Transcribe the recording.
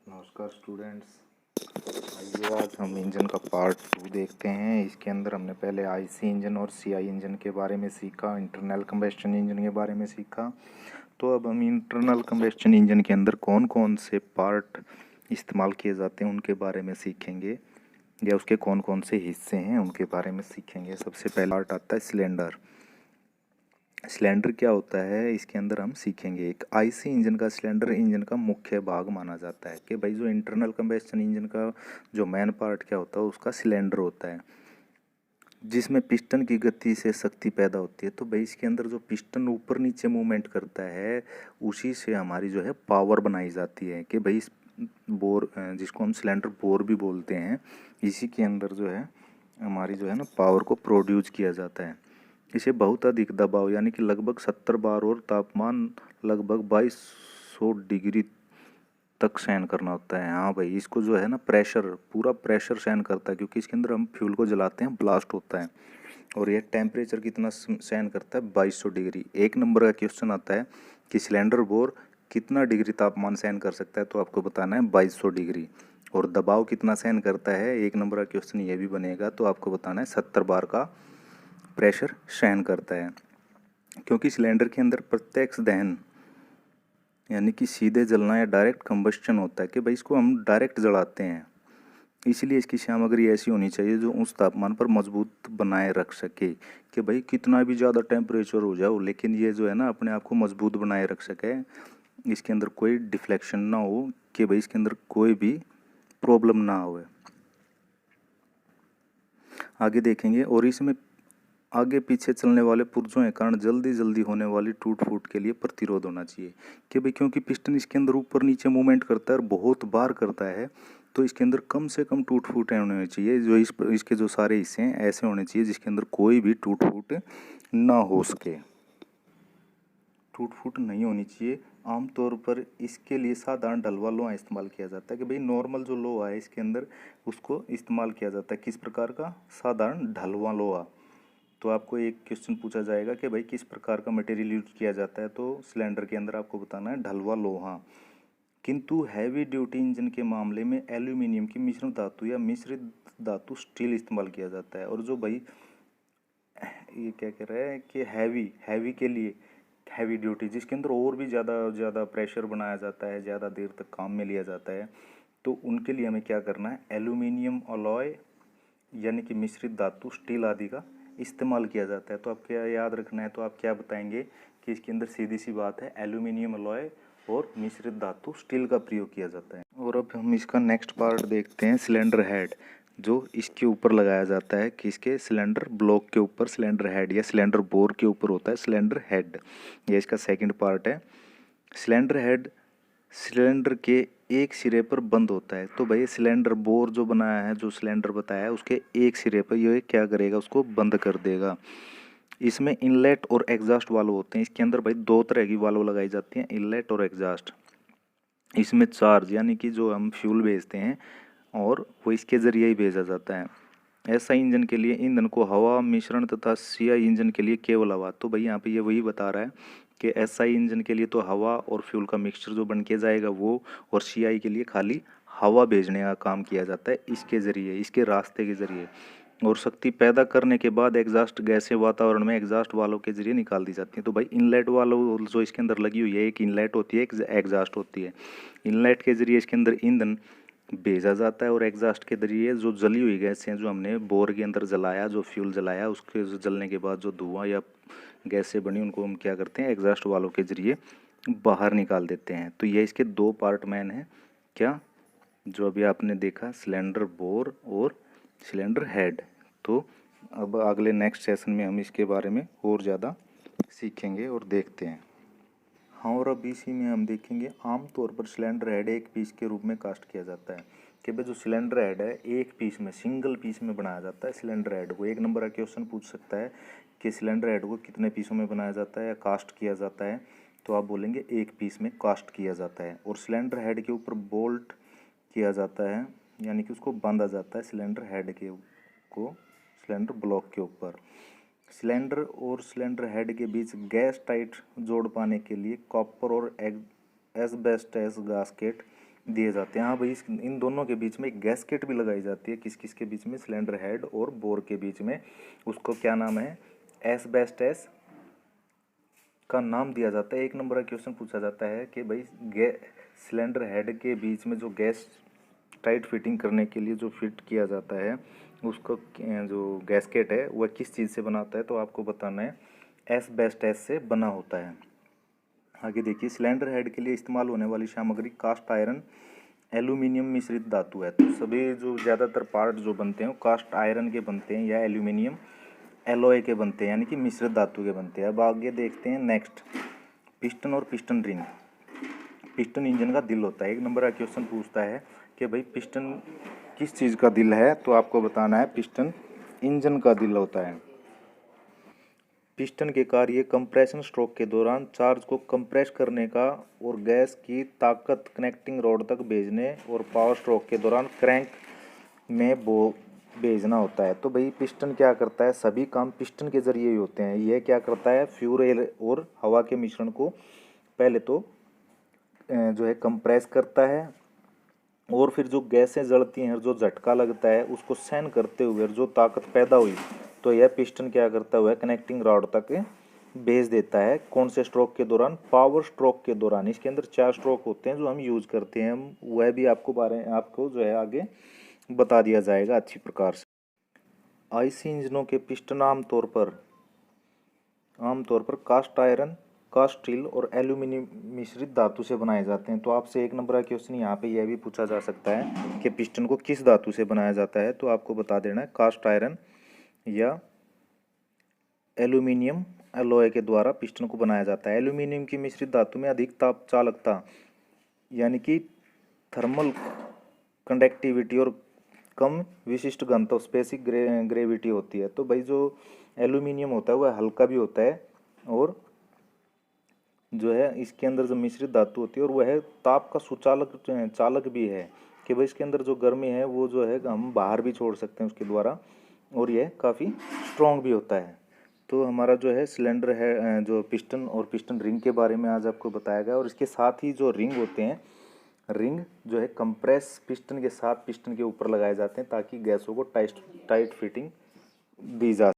नमस्कार स्टूडेंट्स। आइए आज हम इंजन का पार्ट 2 देखते हैं। इसके अंदर हमने पहले आईसी इंजन और सीआई इंजन के बारे में सीखा, इंटरनल कंबस्शन इंजन के बारे में सीखा। तो अब हम इंटरनल कंबस्शन इंजन के अंदर कौन कौन से पार्ट इस्तेमाल किए जाते हैं उनके बारे में सीखेंगे, या उसके कौन कौन से हिस्से हैं उनके बारे में सीखेंगे। सबसे पहला पार्ट आता है सिलेंडर। सिलेंडर क्या होता है इसके अंदर हम सीखेंगे। एक आईसी इंजन का सिलेंडर इंजन का मुख्य भाग माना जाता है कि भाई जो इंटरनल कंबस्शन इंजन का जो मेन पार्ट क्या होता है उसका सिलेंडर होता है, जिसमें पिस्टन की गति से शक्ति पैदा होती है। तो भाई इसके अंदर जो पिस्टन ऊपर नीचे मूवमेंट करता है उसी से हमारी जो है पावर बनाई जाती है कि भाई इस बोर, जिसको हम सिलेंडर बोर भी बोलते हैं, इसी के अंदर जो है हमारी जो है ना पावर को प्रोड्यूस किया जाता है। इसे बहुत अधिक दबाव यानी कि लगभग 70 बार और तापमान लगभग 2200 डिग्री तक सहन करना होता है। हाँ भाई, इसको जो है ना प्रेशर, पूरा प्रेशर सहन करता है, क्योंकि इसके अंदर हम फ्यूल को जलाते हैं, ब्लास्ट होता है। और यह टेम्परेचर कितना सहन करता है? 2200 डिग्री। एक नंबर का क्वेश्चन आता है कि सिलेंडर बोर कितना डिग्री तापमान सहन कर सकता है, तो आपको बताना है 2200 डिग्री। और दबाव कितना सहन करता है, एक नंबर का क्वेश्चन ये भी बनेगा, तो आपको बताना है 70 बार का प्रेशर सहन करता है। क्योंकि सिलेंडर के अंदर प्रत्यक्ष दहन यानी कि सीधे जलना या डायरेक्ट कंबस्शन होता है कि भाई इसको हम डायरेक्ट जलाते हैं, इसलिए इसकी सामग्री ऐसी होनी चाहिए जो उस तापमान पर मजबूत बनाए रख सके कि भाई कितना भी ज़्यादा टेम्परेचर हो जाओ, लेकिन ये जो है ना अपने आप को मजबूत बनाए रख सके, इसके अंदर कोई डिफ्लेक्शन ना हो, कि भाई इसके अंदर कोई भी प्रॉब्लम ना हो। आगे देखेंगे। और इसमें आगे पीछे चलने वाले पुर्जों के कारण जल्दी जल्दी होने वाली टूट फूट के लिए प्रतिरोध होना चाहिए कि भाई, क्योंकि पिस्टन इसके अंदर ऊपर नीचे मूवमेंट करता है और बहुत बार करता है, तो इसके अंदर कम से कम टूट फूट होने चाहिए। जो इसके जो सारे हिस्से हैं ऐसे होने चाहिए जिसके अंदर कोई भी टूट फूट ना हो सके। टूट फूट नहीं होनी चाहिए। आमतौर पर इसके लिए साधारण ढलवा लोहा इस्तेमाल किया जाता है कि भाई नॉर्मल जो लोहा है इसके अंदर उसको इस्तेमाल किया जाता है। किस प्रकार का? साधारण ढलवा लोहा। तो आपको एक क्वेश्चन पूछा जाएगा कि भाई किस प्रकार का मटेरियल यूज किया जाता है, तो सिलेंडर के अंदर आपको बताना है ढलवा लोहा। किंतु हैवी ड्यूटी इंजन के मामले में एल्यूमिनियम की मिश्रण धातु या मिश्रित धातु स्टील इस्तेमाल किया जाता है। और जो भाई ये क्या कह रहा है कि हैवी हैवी के लिए हैवी ड्यूटी जिसके अंदर और भी ज़्यादा प्रेशर बनाया जाता है, ज़्यादा देर तक काम में लिया जाता है, तो उनके लिए हमें क्या करना है? एल्यूमिनियम अलॉय यानी कि मिश्रित धातु स्टील आदि का इस्तेमाल किया जाता है। तो आप क्या याद रखना है, तो आप क्या बताएंगे कि इसके अंदर सीधी सी बात है एल्यूमिनियम अलॉय और मिश्रित धातु स्टील का प्रयोग किया जाता है। और अब हम इसका नेक्स्ट पार्ट देखते हैं, सिलेंडर हेड, जो इसके ऊपर लगाया जाता है। कि इसके सिलेंडर ब्लॉक के ऊपर सिलेंडर हेड या सिलेंडर बोर के ऊपर होता है सिलेंडर हेड। ये इसका सेकंड पार्ट है। सिलेंडर हेड सिलेंडर के एक सिरे पर बंद होता है। तो भाई सिलेंडर बोर जो बनाया है, जो सिलेंडर बताया है, उसके एक सिरे पर ये क्या करेगा? उसको बंद कर देगा। इसमें इनलेट और एग्जॉस्ट वाल्व होते हैं। इसके अंदर भाई दो तरह की वाल्व लगाई जाती हैं, इनलेट और एग्जॉस्ट। इसमें चार्ज यानी कि जो हम फ्यूल भेजते हैं और वो इसके ज़रिए ही भेजा जाता है। एसआई इंजन के लिए ईंधन को हवा मिश्रण तथा सीआई इंजन के लिए केवल हवा। तो भाई यहाँ पे ये वही बता रहा है कि एसआई इंजन के लिए तो हवा और फ्यूल का मिक्सचर जो बन के जाएगा वो, और सीआई के लिए खाली हवा भेजने का काम किया जाता है इसके ज़रिए, इसके रास्ते के ज़रिए। और शक्ति पैदा करने के बाद एग्जॉस्ट गैसें वातावरण में एग्जॉस्ट वाल्व के जरिए निकाल दी जाती हैं। तो भाई इनलेट वाल्व जो इसके अंदर लगी हुई है, एक इनलेट होती है, एक एग्जॉस्ट होती है। इनलेट के जरिए इसके अंदर ईंधन भेजा जाता है और एग्जॉस्ट के जरिए जो जली हुई गैसें जो हमने बोर के अंदर जलाया, जो फ्यूल जलाया, उसके जलने के बाद जो धुआं या गैसें बनी उनको हम क्या करते हैं? एग्जॉस्ट वाल्व के जरिए बाहर निकाल देते हैं। तो ये इसके दो पार्ट मैन हैं। क्या? जो अभी आपने देखा सिलेंडर बोर और सिलेंडर हेड। तो अब अगले नेक्स्ट सेशन में हम इसके बारे में और ज़्यादा सीखेंगे और देखते हैं। हाँ, और अब इसी में हम देखेंगे आमतौर पर सिलेंडर हेड एक पीस के रूप में कास्ट किया जाता है कि भाई जो सिलेंडर हेड है एक पीस में, सिंगल पीस में बनाया जाता है। सिलेंडर हेड को एक नंबर का क्वेश्चन पूछ सकता है कि सिलेंडर हेड को कितने पीसों में बनाया जाता है या कास्ट किया जाता है, तो आप बोलेंगे एक पीस में कास्ट किया जाता है। और सिलेंडर हेड के ऊपर बोल्ट किया जाता है यानी कि उसको बांधा जाता है सिलेंडर हेड के को सिलेंडर ब्लॉक के ऊपर। सिलेंडर और सिलेंडर हेड के बीच गैस टाइट जोड़ पाने के लिए कॉपर और एस्बेस्टस गास्केट दिए जाते हैं। हाँ भाई, इन दोनों के बीच में एक गैसकेट भी लगाई जाती है। किस किस के बीच में? सिलेंडर हेड और बोर के बीच में। उसको क्या नाम है? एस्बेस्टस का नाम दिया जाता है। 1 नंबर का क्वेश्चन पूछा जाता है कि भाई सिलेंडर हेड के बीच में जो गैस टाइट फिटिंग करने के लिए जो फिट किया जाता है, उसको जो गैसकेट है वह किस चीज़ से बनाता है? तो आपको बताना है एस्बेस्टस से बना होता है। आगे देखिए, सिलेंडर हेड के लिए इस्तेमाल होने वाली सामग्री कास्ट आयरन एल्यूमिनियम मिश्रित धातु है। तो सभी जो ज़्यादातर पार्ट जो बनते हैं वो कास्ट आयरन के बनते हैं या एल्यूमिनियम एलॉय के बनते हैं, यानी कि मिश्रित धातु के बनते हैं। अब आगे देखते हैं नेक्स्ट, पिस्टन और पिस्टन रिंग। पिस्टन इंजन का दिल होता है। 1 नंबर का क्वेश्चन पूछता है कि भाई पिस्टन किस चीज़ का दिल है? तो आपको बताना है पिस्टन इंजन का दिल होता है। पिस्टन के कार्य कंप्रेशन स्ट्रोक के दौरान चार्ज को कंप्रेस करने का और गैस की ताकत कनेक्टिंग रॉड तक भेजने और पावर स्ट्रोक के दौरान क्रैंक में भेजना होता है। तो भाई पिस्टन क्या करता है? सभी काम पिस्टन के जरिए ही होते हैं। यह क्या करता है? फ्यूल और हवा के मिश्रण को पहले तो जो है कंप्रेस करता है, और फिर जो गैसें जलती हैं, जो झटका लगता है, उसको सहन करते हुए जो ताकत पैदा हुई, तो यह पिस्टन क्या करता हुआ है? कनेक्टिंग रॉड तक भेज देता है। कौन से स्ट्रोक के दौरान? पावर स्ट्रोक के दौरान। इसके अंदर 4 स्ट्रोक होते हैं जो हम यूज करते हैं, हम वह भी आपको जो है आगे बता दिया जाएगा अच्छी प्रकार से। आईसी इंजनों के पिस्टन आमतौर पर कास्ट आयरन, कास्ट स्टील और एल्यूमिनियम मिश्रित धातु से बनाए जाते हैं। तो आपसे 1 नंबर का क्वेश्चन यहाँ पे यह भी पूछा जा सकता है कि पिस्टन को किस धातु से बनाया जाता है? तो आपको बता देना है कास्ट आयरन या एल्यूमिनियम एलॉय के द्वारा पिस्टन को बनाया जाता है। एल्यूमिनियम की मिश्रित धातु में अधिक ताप चालकता, यानी कि थर्मल कंडक्टिविटी और कम विशिष्ट घनत्व स्पेसिफिक ग्रेविटी होती है। तो भाई जो एल्यूमिनियम होता है वह हल्का भी होता है, और जो है इसके अंदर जो मिश्रित धातु होती है और वह ताप का चालक भी है, कि भाई इसके अंदर जो गर्मी है वो जो है हम बाहर भी छोड़ सकते हैं उसके द्वारा, और यह काफ़ी स्ट्रॉन्ग भी होता है। तो हमारा जो है सिलेंडर है, जो पिस्टन और पिस्टन रिंग के बारे में आज आपको बताया गया। और इसके साथ ही जो रिंग होते हैं, रिंग जो है कंप्रेस पिस्टन के साथ पिस्टन के ऊपर लगाए जाते हैं ताकि गैसों को टाइट फिटिंग दी जा